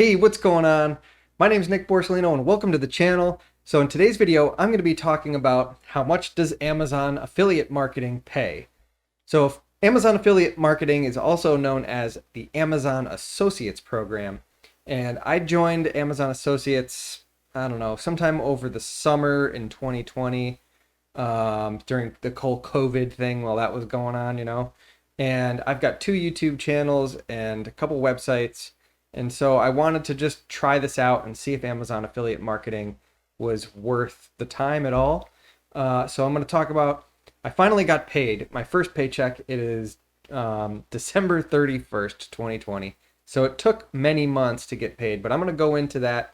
Hey, what's going on? My name is Nick Borsellino and welcome to the channel. So in today's video, I'm going to be talking about how much does Amazon affiliate marketing pay? So Amazon affiliate marketing is also known as the Amazon Associates program. And I joined Amazon Associates, I don't know, sometime over the summer in 2020, during the whole COVID thing while that was going on. And I've got two YouTube channels and a couple websites. And so I wanted to just try this out and see if Amazon affiliate marketing was worth the time at all. So I'm going to talk about, I finally got paid. My first paycheck, it is December 31st, 2020. So it took many months to get paid, but I'm going to go into that.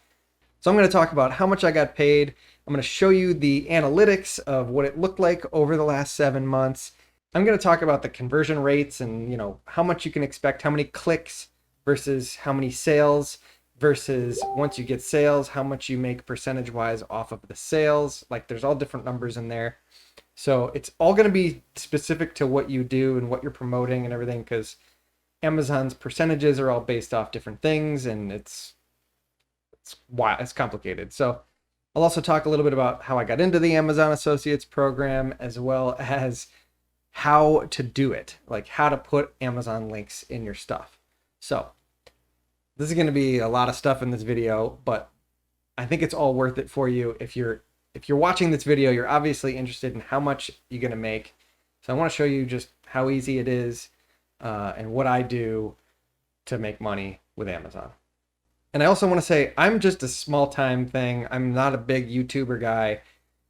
So I'm going to talk about how much I got paid. I'm going to show you the analytics of what it looked like over the last 7 months. I'm going to talk about the conversion rates and, how much you can expect, how many clicks versus how many sales, versus once you get sales, how much you make percentage wise off of the sales. Like there's all different numbers in there. So it's all going to be specific to what you do and what you're promoting and everything, because Amazon's percentages are all based off different things, and it's complicated. So I'll also talk a little bit about how I got into the Amazon Associates program, as well as how to do it, like how to put Amazon links in your stuff. So this is going to be a lot of stuff in this video, but I think it's all worth it for you. If you're watching this video, you're obviously interested in how much you're going to make. So I want to show you just how easy it is and what I do to make money with Amazon. And I also want to say I'm just a small time thing. I'm not a big YouTuber guy,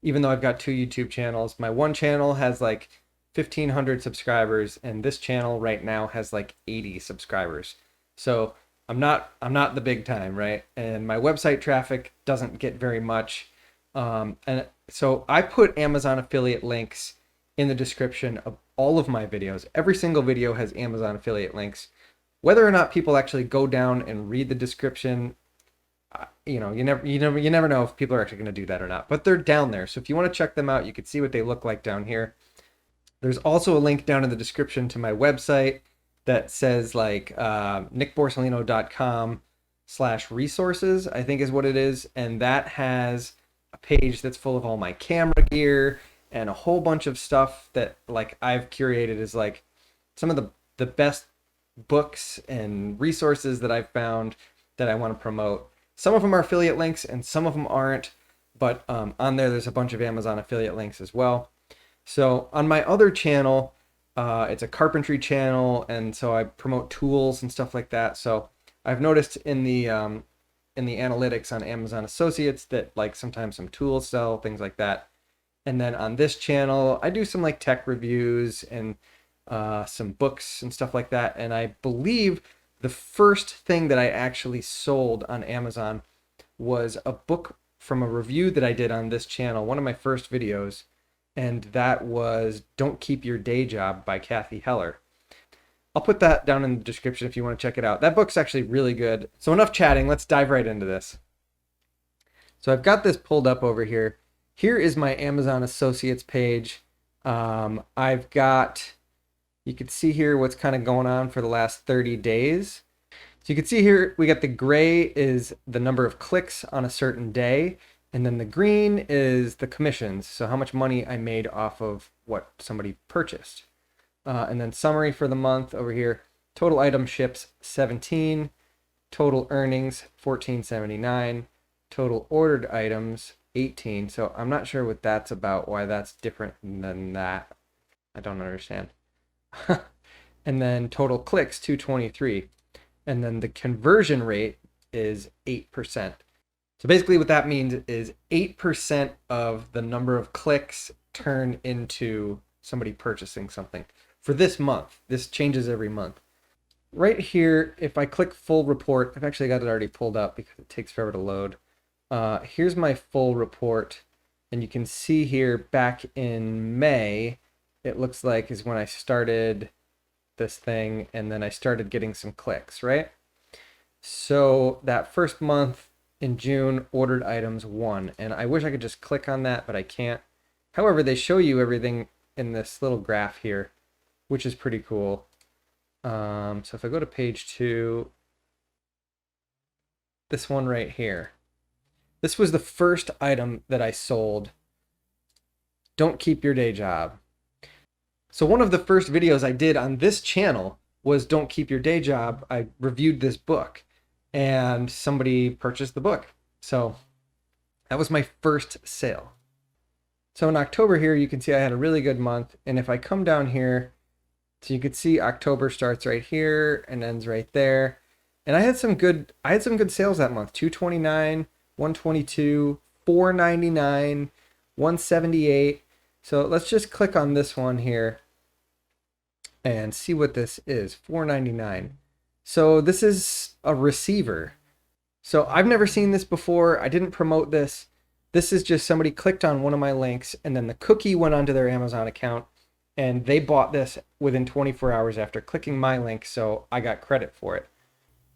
even though I've got two YouTube channels. My one channel has like 1,500 subscribers, and this channel right now has like 80 subscribers. So I'm not the big time, right? And my website traffic doesn't get very much. And so I put Amazon affiliate links in the description of all of my videos. Every single video has Amazon affiliate links. Whether or not people actually go down and read the description, you never know if people are actually going to do that or not. But they're down there. So if you want to check them out, you can see what they look like down here. There's also a link down in the description to my website that says like nickborsellino.com/resources, I think is what it is. And that has a page that's full of all my camera gear and a whole bunch of stuff that like I've curated as like some of the best books and resources that I've found that I want to promote. Some of them are affiliate links and some of them aren't, but on there's a bunch of Amazon affiliate links as well. So on my other channel, it's a carpentry channel, and so I promote tools and stuff like that. So I've noticed in the analytics on Amazon Associates that like sometimes some tools sell, things like that. And then on this channel, I do some like tech reviews and some books and stuff like that. And I believe the first thing that I actually sold on Amazon was a book from a review that I did on this channel, one of my first videos. And that was Don't Keep Your Day Job by Kathy Heller. I'll put that down in the description if you want to check it out. That book's actually really good. So enough chatting, let's dive right into this. So I've got this pulled up over here. Here is my Amazon Associates page. I've got, you can see here what's kind of going on for the last 30 days. So you can see here, we got the gray is the number of clicks on a certain day. And then the green is the commissions, so how much money I made off of what somebody purchased. And then summary for the month over here, total item ships 17, total earnings 1479, total ordered items 18. So I'm not sure what that's about, why that's different than that. I don't understand. And then total clicks 223. And then the conversion rate is 8%. So basically what that means is 8% of the number of clicks turn into somebody purchasing something. For this month, this changes every month. Right here, if I click full report, I've actually got it already pulled up because it takes forever to load. Here's my full report. And you can see here back in May, it looks like is when I started this thing, and then I started getting some clicks, right? So that first month, in June, ordered items 1, and I wish I could just click on that, but I can't. However, they show you everything in this little graph here, which is pretty cool. So if I go to page 2, this one right here. This was the first item that I sold. Don't keep your day job. So one of the first videos I did on this channel was Don't Keep Your Day Job. I reviewed this book and somebody purchased the book. So that was my first sale. So in October here, you can see I had a really good month. And if I come down here, so you could see October starts right here and ends right there. And I had some good sales that month. $229, $122, $499, $178. So let's just click on this one here and see what this is. $499. So this is a receiver. So I've never seen this before. I didn't promote this. This is just somebody clicked on one of my links and then the cookie went onto their Amazon account and they bought this within 24 hours after clicking my link. So I got credit for it.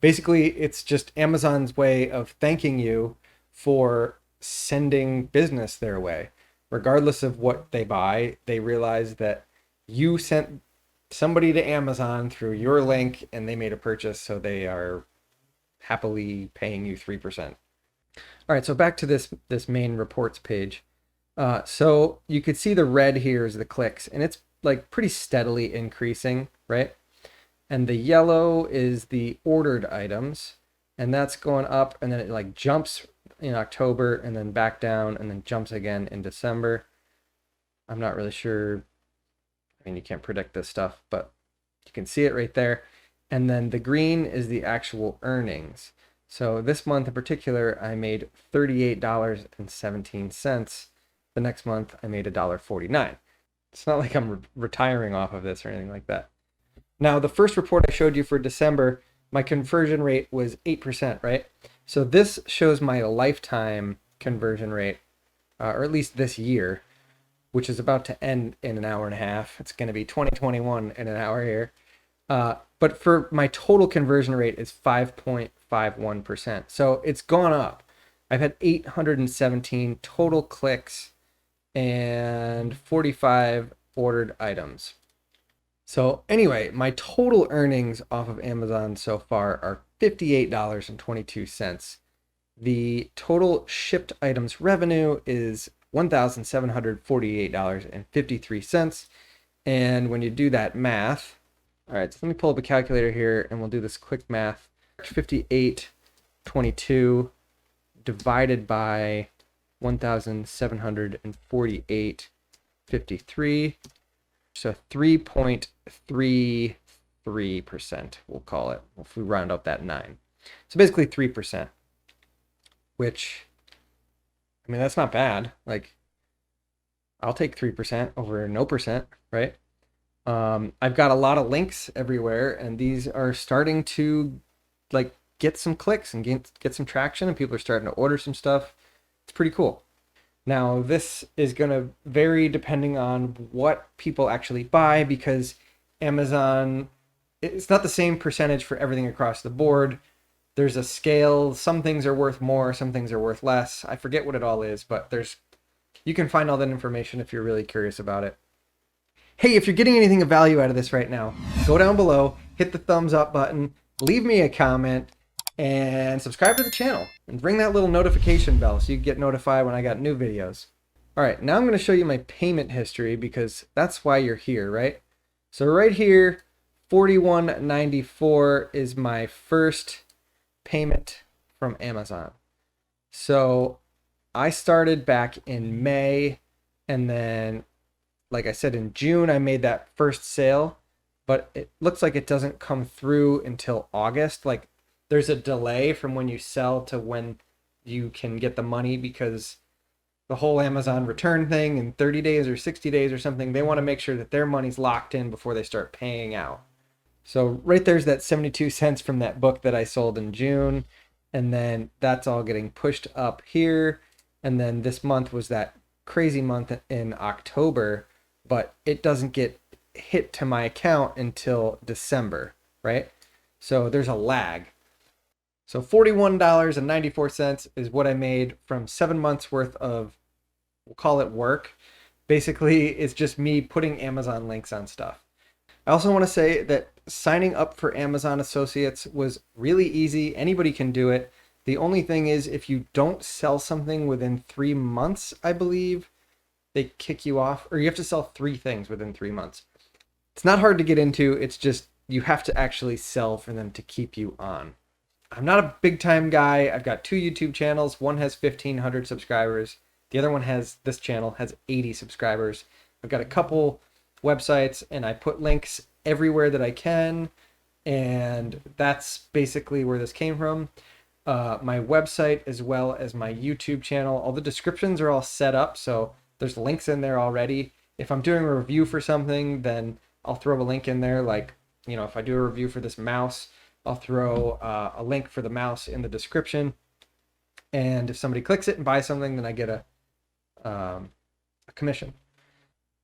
Basically, it's just Amazon's way of thanking you for sending business their way. Regardless of what they buy, they realize that you sent somebody to Amazon through your link and they made a purchase, so they are happily paying you 3%. All right, so back to this main reports page. So you could see the red here is the clicks, and it's like pretty steadily increasing, right? And the yellow is the ordered items, and that's going up, and then it like jumps in October and then back down and then jumps again in December. I'm not really sure. I mean, you can't predict this stuff, but you can see it right there. And then the green is the actual earnings. So this month in particular, I made $38.17. The next month, I made $1.49. It's not like I'm retiring off of this or anything like that. Now, the first report I showed you for December, my conversion rate was 8%, right? So this shows my lifetime conversion rate, or at least this year, which is about to end in an hour and a half. It's going to be 2021 in an hour here. But for my total conversion rate is 5.51%. So it's gone up. I've had 817 total clicks and 45 ordered items. So anyway, my total earnings off of Amazon so far are $58.22. The total shipped items revenue is $1,748.53. And when you do that math, all right, so let me pull up a calculator here and we'll do this quick math. 58.22 divided by 1,748.53. So 3.33%, we'll call it, if we round up that 9. So basically 3%, which, I mean, that's not bad. Like, I'll take 3% over no percent, right? I've got a lot of links everywhere, and these are starting to like get some clicks and get some traction, and people are starting to order some stuff. It's pretty cool. Now, this is going to vary depending on what people actually buy, because Amazon, it's not the same percentage for everything across the board. There's a scale. Some things are worth more, some things are worth less. I forget what it all is, but you can find all that information if you're really curious about it. Hey, if you're getting anything of value out of this right now, go down below, hit the thumbs up button, leave me a comment, and subscribe to the channel and ring that little notification bell so you get notified when I got new videos. All right, now I'm going to show you my payment history, because that's why you're here, right? So right here, $41.94 is my first payment from Amazon. So I started back in May, and then, like I said, in June, I made that first sale, but it looks like it doesn't come through until August. Like, there's a delay from when you sell to when you can get the money, because the whole Amazon return thing in 30 days or 60 days or something, they want to make sure that their money's locked in before they start paying out. So right there's that 72 cents from that book that I sold in June, and then that's all getting pushed up here. And then this month was that crazy month in October, but it doesn't get hit to my account until December, right? So there's a lag. So $41.94 is what I made from 7 months worth of, we'll call it work. Basically, it's just me putting Amazon links on stuff. I also want to say that signing up for Amazon Associates was really easy. Anybody can do it. The only thing is if you don't sell something within 3 months, I believe, they kick you off, or you have to sell 3 things within 3 months. It's not hard to get into. It's just you have to actually sell for them to keep you on. I'm not a big time guy. I've got 2 YouTube channels. One has 1,500 subscribers. The other one this channel has 80 subscribers. I've got a couple websites and I put links everywhere that I can. And that's basically where this came from. My website as well as my YouTube channel, all the descriptions are all set up. So there's links in there already. If I'm doing a review for something, then I'll throw a link in there. Like, if I do a review for this mouse, I'll throw a link for the mouse in the description. And if somebody clicks it and buys something, then I get a commission.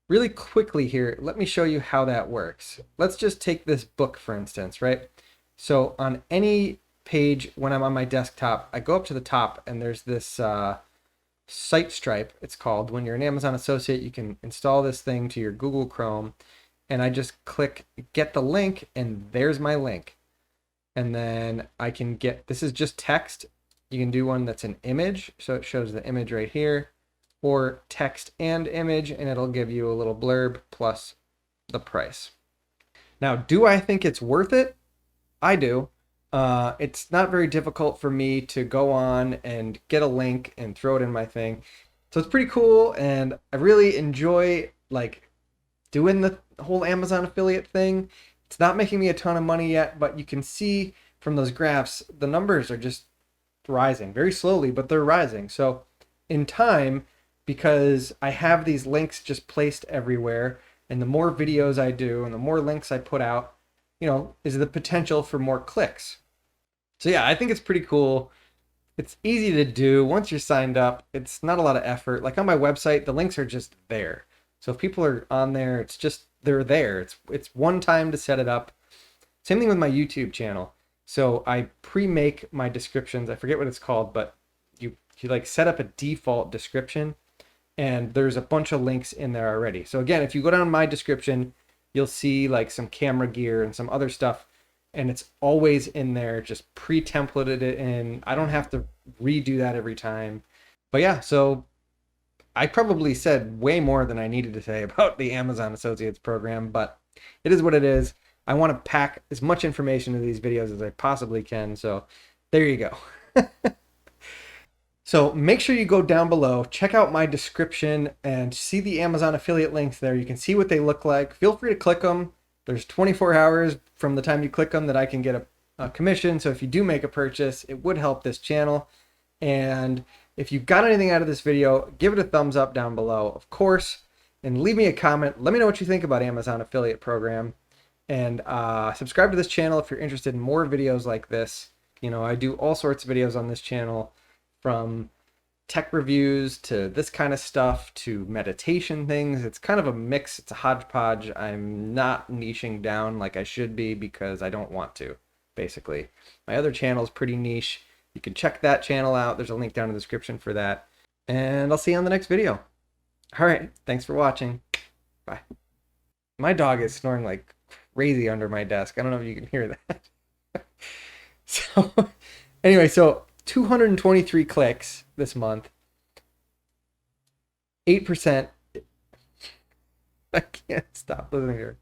Really quickly here, let me show you how that works. Let's just take this book, for instance, right? So on any page, when I'm on my desktop, I go up to the top and there's this site stripe, it's called. When you're an Amazon associate, you can install this thing to your Google Chrome. And I just click get the link, and there's my link. And then I can this is just text. You can do one that's an image, so it shows the image right here, or text and image, and it'll give you a little blurb plus the price. Now, do I think it's worth it? I do. It's not very difficult for me to go on and get a link and throw it in my thing. So it's pretty cool, and I really enjoy doing the whole Amazon affiliate thing. It's not making me a ton of money yet, but you can see from those graphs, the numbers are just rising very slowly, but they're rising. So in time, because I have these links just placed everywhere, and the more videos I do and the more links I put out, is the potential for more clicks. So yeah, I think it's pretty cool. It's easy to do. Once you're signed up, it's not a lot of effort. Like on my website, the links are just there. So if people are on there, it's just, they're there. It's one time to set it up. Same thing with my YouTube channel. So I pre-make my descriptions. I forget what it's called, but you set up a default description, and there's a bunch of links in there already. So again, if you go down my description, you'll see some camera gear and some other stuff, and it's always in there, just pre-templated it in. I don't have to redo that every time. But yeah, so I probably said way more than I needed to say about the Amazon Associates program, but it is what it is. I want to pack as much information into these videos as I possibly can, so there you go. So make sure you go down below, check out my description, and see the Amazon affiliate links there. You can see what they look like. Feel free to click them. There's 24 hours from the time you click them that I can get a commission, so if you do make a purchase, it would help this channel. And if you got anything out of this video, give it a thumbs up down below, of course, and leave me a comment. Let me know what you think about Amazon affiliate program, and subscribe to this channel if you're interested in more videos like this. I do all sorts of videos on this channel, from tech reviews to this kind of stuff to meditation things. It's kind of a mix. It's a hodgepodge. I'm not niching down like I should be because I don't want to, basically. My other channel is pretty niche. You can check that channel out. There's a link down in the description for that. And I'll see you on the next video. All right. Thanks for watching. Bye. My dog is snoring like crazy under my desk. I don't know if you can hear that. So anyway, 223 clicks this month. 8%. I can't stop listening to her.